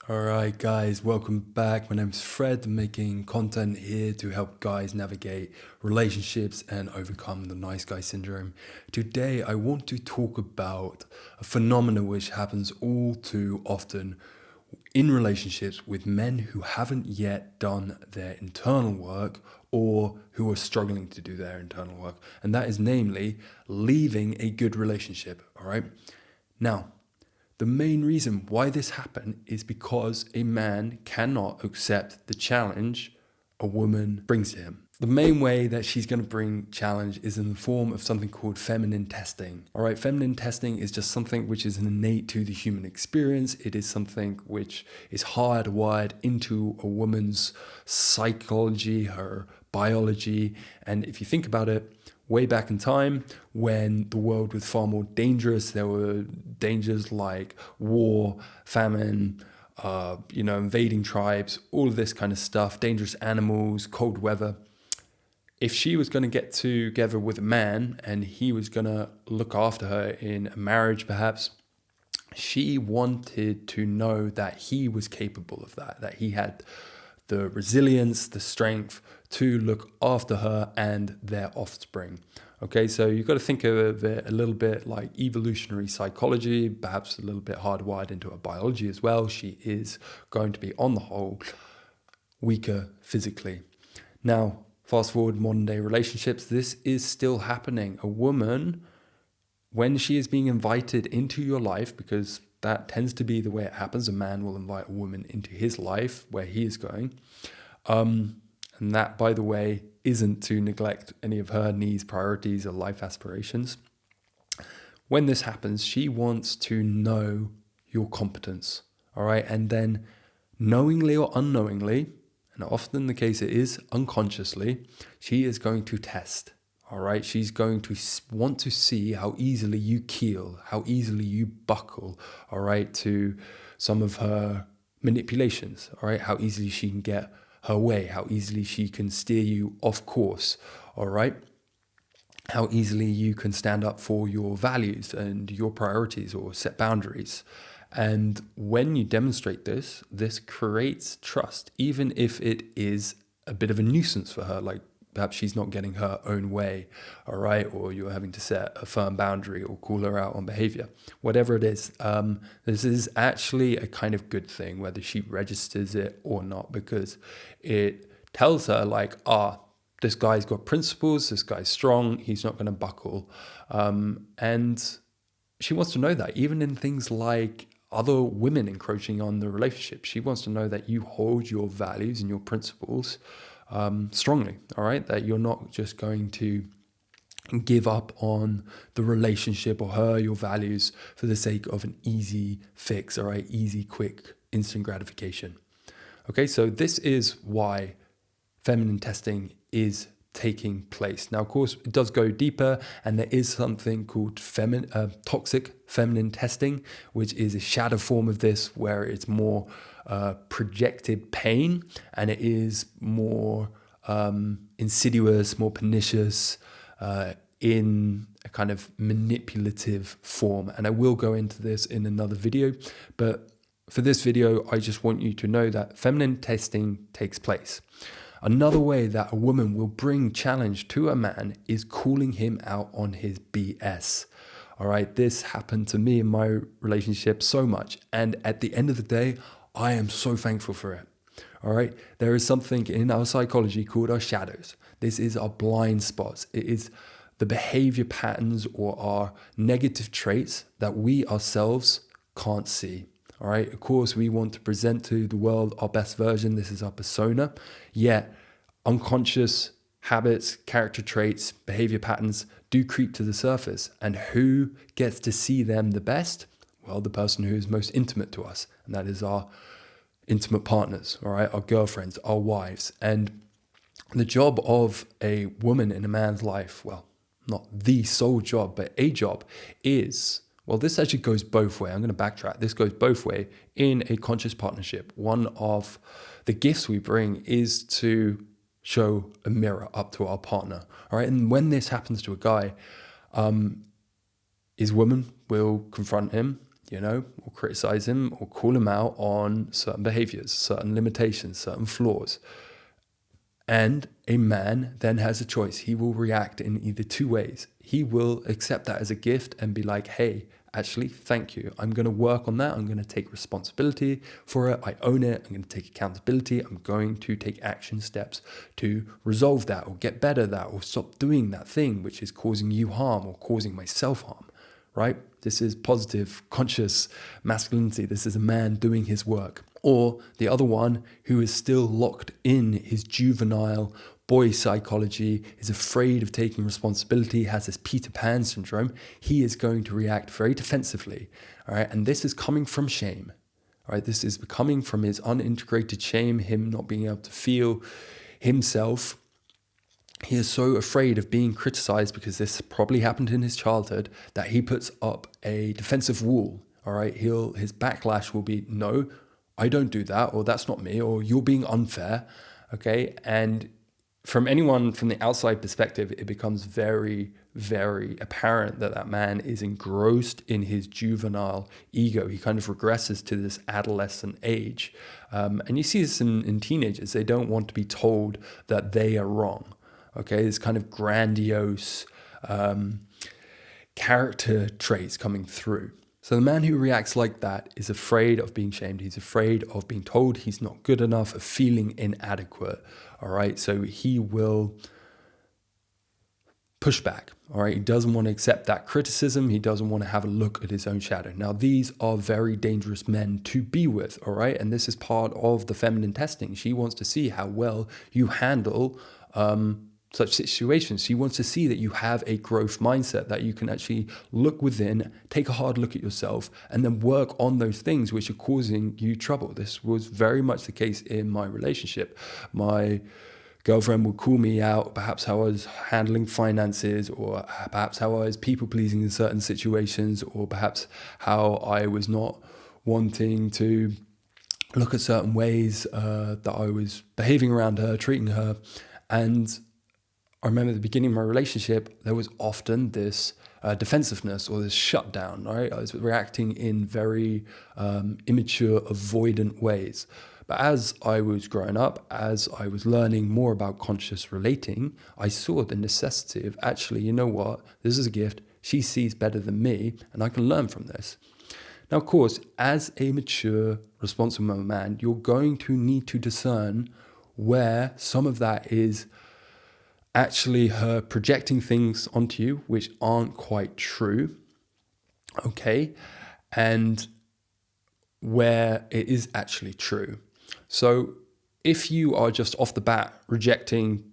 Alright guys, welcome back. My name's Fred, making content here to help guys navigate relationships and overcome the nice guy syndrome. Today I want to talk about a phenomenon which happens all too often in relationships with men who haven't yet done their internal work or who are struggling to do their internal work. And that is namely leaving a good relationship, alright? Now, the main reason why this happened is because a man cannot accept the challenge a woman brings to him. The main way that she's going to bring challenge is in the form of something called feminine testing. All right, feminine testing is just something which is innate to the human experience. It is something which is hardwired into a woman's psychology, her biology. And if you think about it, way back in time when the world was far more dangerous, there were dangers like war, famine, invading tribes, all of this kind of stuff, dangerous animals, cold weather. If she was going to get together with a man and he was going to look after her in a marriage, perhaps, she wanted to know that he was capable of that he had the resilience, the strength to look after her and their offspring. Okay, so you've got to think of it a little bit like evolutionary psychology, perhaps a little bit hardwired into her biology as well. She is going to be, on the whole, weaker physically. Now, fast forward modern day relationships, this is still happening. A woman, when she is being invited into your life, because that tends to be the way it happens, a man will invite a woman into his life where he is going. And that, by the way, isn't to neglect any of her needs, priorities, or life aspirations. When this happens, she wants to know your competence, all right? And then knowingly or unknowingly, and often the case it is unconsciously, she is going to test. All right, she's going to want to see how easily you keel, how easily you buckle, all right, to some of her manipulations, all right, how easily she can get her way, how easily she can steer you off course, all right, how easily you can stand up for your values and your priorities or set boundaries. And when you demonstrate this, this creates trust, even if it is a bit of a nuisance for her, like perhaps she's not getting her own way, all right, or you're having to set a firm boundary or call her out on behavior. Whatever it is, this is actually a kind of good thing, whether she registers it or not, because it tells her like, this guy's got principles, this guy's strong, he's not going to buckle. And she wants to know that, even in things like other women encroaching on the relationship. She wants to know that you hold your values and your principles strongly, all right? That you're not just going to give up on the relationship or her, your values, for the sake of an easy fix, all right? Easy, quick, instant gratification. Okay, so this is why feminine testing is taking place. Now, of course, it does go deeper, and there is something called toxic feminine testing, which is a shadow form of this, where it's more projected pain, and it is more insidious, more pernicious, in a kind of manipulative form. And I will go into this in another video, but for this video, I just want you to know that feminine testing takes place. Another way that a woman will bring challenge to a man is calling him out on his BS. All right, this happened to me in my relationship so much. And at the end of the day, I am so thankful for it. All right, there is something in our psychology called our shadows. This is our blind spots. It is the behavior patterns or our negative traits that we ourselves can't see. All right, of course, we want to present to the world our best version. This is our persona. Yet, unconscious habits, character traits, behavior patterns do creep to the surface. And who gets to see them the best? Well, the person who is most intimate to us, and that is our intimate partners, all right, our girlfriends, our wives. And the job of a woman in a man's life, well, not the sole job, but a job is, well, this actually goes both ways. I'm going to backtrack. This goes both ways in a conscious partnership. One of the gifts we bring is to show a mirror up to our partner. All right. And when this happens to a guy, his woman will confront him. or criticize him or call him out on certain behaviors, certain limitations, certain flaws. And a man then has a choice. He will react in either two ways. He will accept that as a gift and be like, hey, actually, thank you. I'm going to work on that. I'm going to take responsibility for it. I own it. I'm going to take accountability. I'm going to take action steps to resolve that or get better at that or stop doing that thing which is causing you harm or causing myself harm, right? This is positive, conscious masculinity. This is a man doing his work. Or the other one who is still locked in his juvenile boy psychology, is afraid of taking responsibility, has this Peter Pan syndrome, he is going to react very defensively. All right. And this is coming from shame. All right. This is coming from his unintegrated shame, him not being able to feel himself. He is so afraid of being criticized because this probably happened in his childhood that he puts up a defensive wall. All right. His backlash will be, no, I don't do that, or that's not me, or you're being unfair. Okay. And from anyone from the outside perspective, it becomes very, very apparent that that man is engrossed in his juvenile ego. He kind of regresses to this adolescent age. And you see this in teenagers. They don't want to be told that they are wrong. Okay, this kind of grandiose character traits coming through. So the man who reacts like that is afraid of being shamed. He's afraid of being told he's not good enough, of feeling inadequate. All right, so he will push back. All right, he doesn't want to accept that criticism. He doesn't want to have a look at his own shadow. Now, these are very dangerous men to be with. All right, and this is part of the feminine testing. She wants to see how well you handle such situations. She wants to see that you have a growth mindset, that you can actually look within, take a hard look at yourself, and then work on those things which are causing you trouble. This was very much the case in my relationship. My girlfriend would call me out, perhaps how I was handling finances, or perhaps how I was people-pleasing in certain situations, or perhaps how I was not wanting to look at certain ways that I was behaving around her, treating her. And I remember at the beginning of my relationship, there was often this defensiveness or this shutdown, right? I was reacting in very immature, avoidant ways. But as I was growing up, as I was learning more about conscious relating, I saw the necessity of actually, you know what, this is a gift. She sees better than me, and I can learn from this. Now, of course, as a mature, responsible man, you're going to need to discern where some of that is actually her projecting things onto you which aren't quite true, okay, and where it is actually true. So if you are just off the bat rejecting,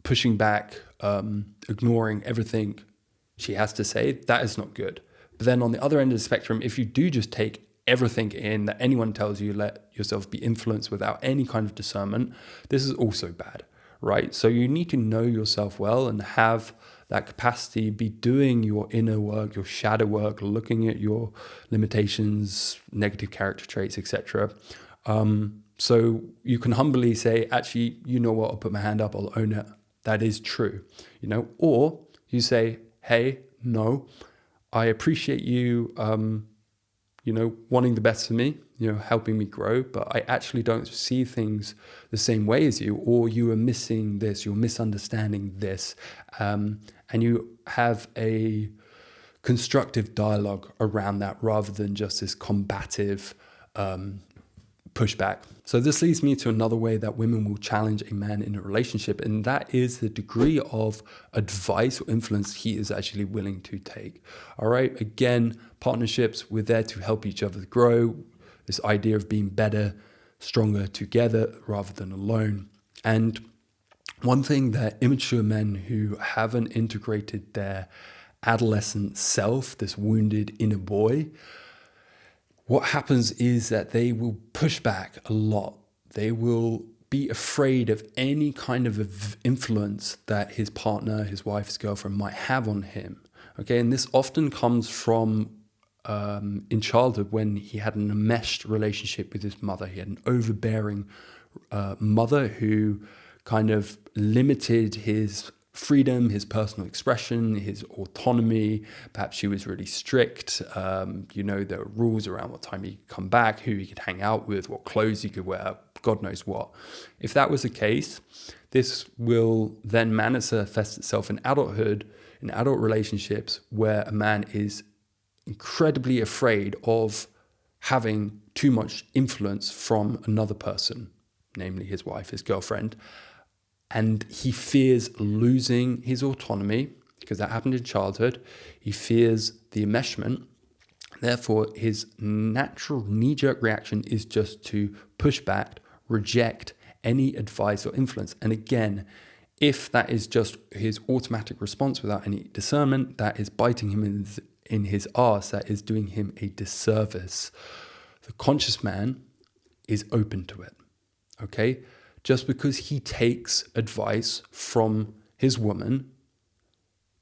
pushing back, ignoring everything she has to say, that is not good. But then on the other end of the spectrum, if you do just take everything in that anyone tells you, let yourself be influenced without any kind of discernment, this is also bad. Right? So you need to know yourself well and have that capacity, be doing your inner work, your shadow work, looking at your limitations, negative character traits, etc. So you can humbly say, actually, you know what, I'll put my hand up, I'll own it. That is true, or you say, hey, no, I appreciate you, wanting the best for me, helping me grow, but I actually don't see things the same way as you, or you are missing this, you're misunderstanding this, and you have a constructive dialogue around that rather than just this combative pushback. So this leads me to another way that women will challenge a man in a relationship, and that is the degree of advice or influence he is actually willing to take. All right, again, partnerships, we're there to help each other grow. This idea of being better, stronger together rather than alone. And one thing that immature men who haven't integrated their adolescent self, this wounded inner boy, what happens is that they will push back a lot. They will be afraid of any kind of influence that his partner, his wife, his girlfriend might have on him. Okay, and this often comes from in childhood when he had an enmeshed relationship with his mother. He had an overbearing mother who kind of limited his freedom, his personal expression, his autonomy. Perhaps she was really strict. There were rules around what time he could come back, who he could hang out with, what clothes he could wear, God knows what. If that was the case, this will then manifest itself in adulthood, in adult relationships, where a man is incredibly afraid of having too much influence from another person, namely his wife, his girlfriend. And he fears losing his autonomy because that happened in childhood. He fears the enmeshment. Therefore, his natural knee-jerk reaction is just to push back, reject any advice or influence. And again, if that is just his automatic response without any discernment, that is biting him in his arse, that is doing him a disservice. The conscious man is open to it, okay? Just because he takes advice from his woman,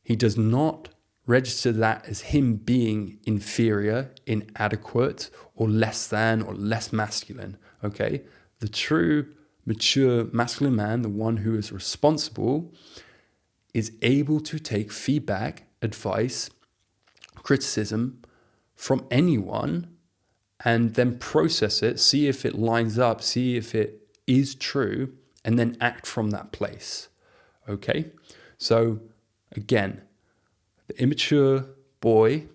he does not register that as him being inferior, inadequate, or less than, or less masculine, okay? The true, mature, masculine man, the one who is responsible, is able to take feedback, advice, criticism from anyone and then process it, see if it lines up, see if it is true, and then act from that place, okay? So again, the immature boy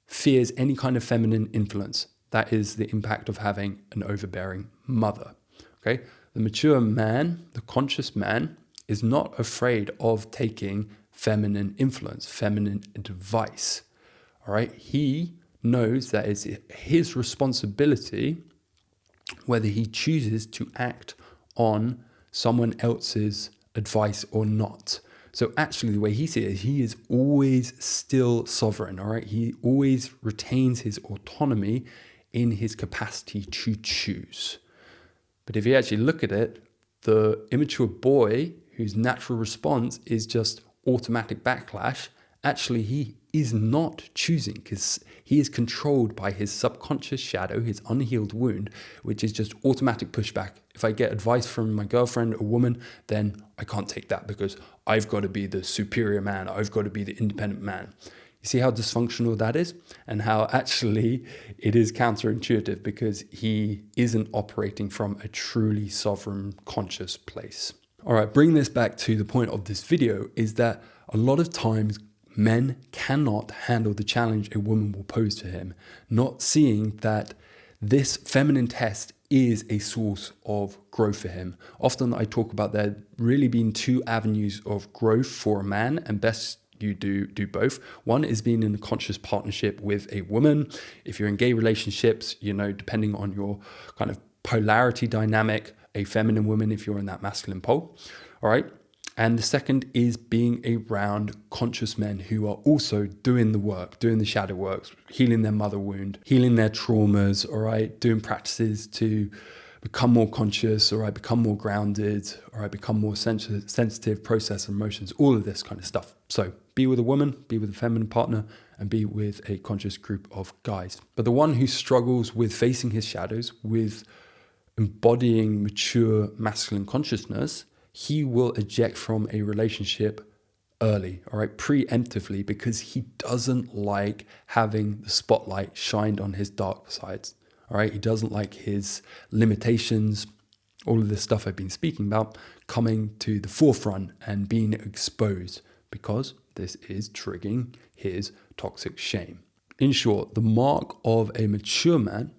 fears any kind of feminine influence. That is the impact of having an overbearing mother, okay? The mature man, the conscious man, is not afraid of taking feminine influence, feminine advice, all right? He knows that it's his responsibility whether he chooses to act on someone else's advice or not. So actually the way he sees it, he is always still sovereign, all right? He always retains his autonomy in his capacity to choose. But if you actually look at it, the immature boy whose natural response is just automatic backlash, actually he is not choosing because he is controlled by his subconscious shadow, his unhealed wound, which is just automatic pushback. If I get advice from my girlfriend or woman, then I can't take that because I've got to be the superior man. I've got to be the independent man. You see how dysfunctional that is and how actually it is counterintuitive because he isn't operating from a truly sovereign, conscious place. All right, bring this back to the point of this video is that a lot of times men cannot handle the challenge a woman will pose to him, not seeing that this feminine test is a source of growth for him. Often I talk about there really being two avenues of growth for a man, and best you do both. One is being in a conscious partnership with a woman. If you're in gay relationships, depending on your kind of polarity dynamic, a feminine woman if you're in that masculine pole, all right? And the second is being around conscious men who are also doing the work, doing the shadow works, healing their mother wound, healing their traumas, all right? Doing practices to become more conscious, all right? Become more grounded, all right? Become more sensitive, process emotions, all of this kind of stuff. So be with a woman, be with a feminine partner, and be with a conscious group of guys. But the one who struggles with facing his shadows, with embodying mature masculine consciousness, he will eject from a relationship early, all right, preemptively, because he doesn't like having the spotlight shined on his dark sides, all right? He doesn't like his limitations, all of this stuff I've been speaking about, coming to the forefront and being exposed because this is triggering his toxic shame. In short, the mark of a mature man,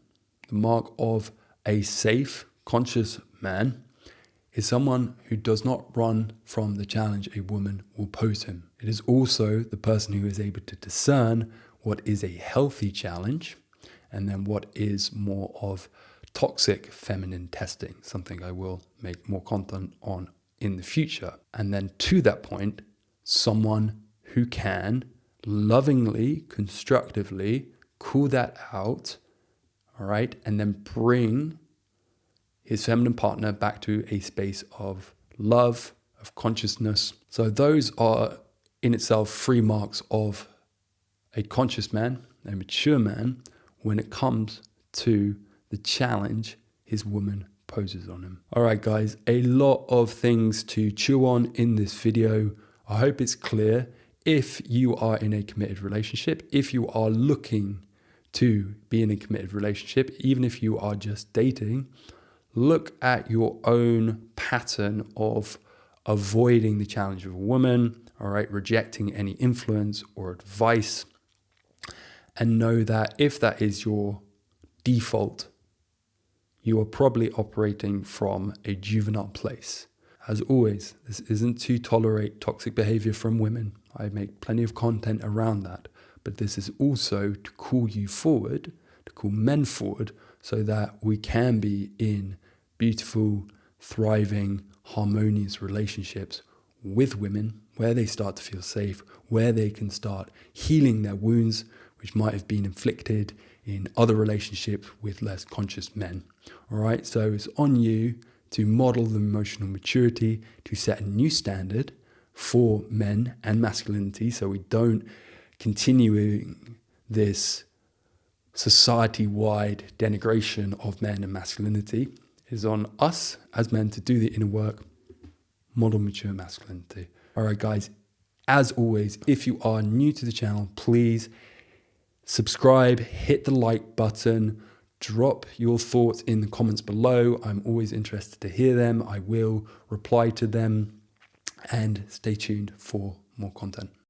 the mark of a safe, conscious man, is someone who does not run from the challenge a woman will pose him. It is also the person who is able to discern what is a healthy challenge and then what is more of toxic feminine testing, something I will make more content on in the future. And then to that point, someone who can lovingly, constructively call that out, all right, and then bring his feminine partner back to a space of love, of consciousness. So those are in itself 3 marks of a conscious man, a mature man, when it comes to the challenge his woman poses on him. All right, guys, a lot of things to chew on in this video. I I hope it's clear. If you are in a committed relationship, if you are looking to be in a committed relationship, even if you are just dating, look at your own pattern of avoiding the challenge of a woman, all right, rejecting any influence or advice, and know that if that is your default, you are probably operating from a juvenile place. As always, this isn't to tolerate toxic behavior from women. I make plenty of content around that. But this is also to call you forward, to call men forward, so that we can be in beautiful, thriving, harmonious relationships with women where they start to feel safe, where they can start healing their wounds, which might have been inflicted in other relationships with less conscious men. All right, so it's on you to model the emotional maturity, to set a new standard for men and masculinity, so we don't continue this society-wide denigration of men and masculinity. It is on us as men to do the inner work, model mature masculinity. All right, guys, as always, if you are new to the channel, please subscribe, hit the like button, drop your thoughts in the comments below. I'm always interested to hear them. I will reply to them, and stay tuned for more content.